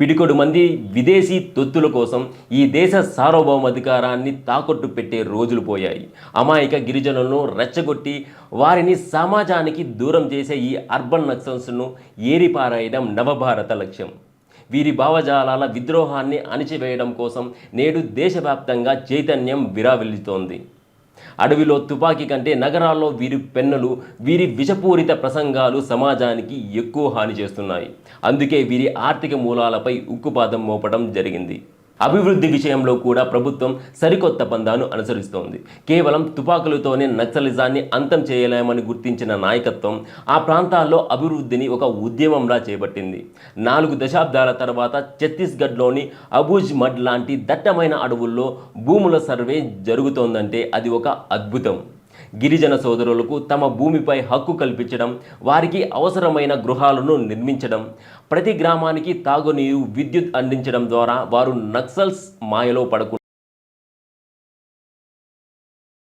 పిడికొడు మంది విదేశీ తొత్తుల కోసం ఈ దేశ సార్వభౌమాధికారాన్ని తాకట్టు పెట్టే రోజులు పోయాయి. అమాయక గిరిజనులను రెచ్చగొట్టి వారిని సమాజానికి దూరం చేసే ఈ అర్బన్ నక్సల్స్ను ఏరిపారేయడం నవభారత లక్ష్యం. వీరి భావజాలాల విద్రోహాన్ని అణిచివేయడం కోసం నేడు దేశవ్యాప్తంగా చైతన్యం విరావిల్లుతోంది. అడవిలో తుపాకీ కంటే నగరాల్లో వీరి పెన్నులు, వీరి విషపూరిత ప్రసంగాలు సమాజానికి ఎక్కువ హాని చేస్తున్నాయి. అందుకే వీరి ఆర్థిక మూలాలపై ఉక్కుపాదం మోపడం జరిగింది. అభివృద్ధి విషయంలో కూడా ప్రభుత్వం సరికొత్త పందాను అనుసరిస్తోంది. కేవలం తుపాకులతోనే నక్సలిజాన్ని అంతం చేయలేమని గుర్తించిన నాయకత్వం ఆ ప్రాంతాల్లో అభివృద్ధిని ఒక ఉద్యమంలా చేపట్టింది. 4 దశాబ్దాల తర్వాత ఛత్తీస్గఢ్లోని అబూజ్ మడ్ లాంటి దట్టమైన అడవుల్లో భూముల సర్వే జరుగుతోందంటే అది ఒక అద్భుతం. గిరిజన సోదరులకు తమ భూమిపై హక్కు కల్పించడం, వారికి అవసరమైన గృహాలను నిర్మించడం, ప్రతి గ్రామానికి తాగునీరు, విద్యుత్ అందించడం ద్వారా వారు నక్సల్స్ మాయలో పడకుండా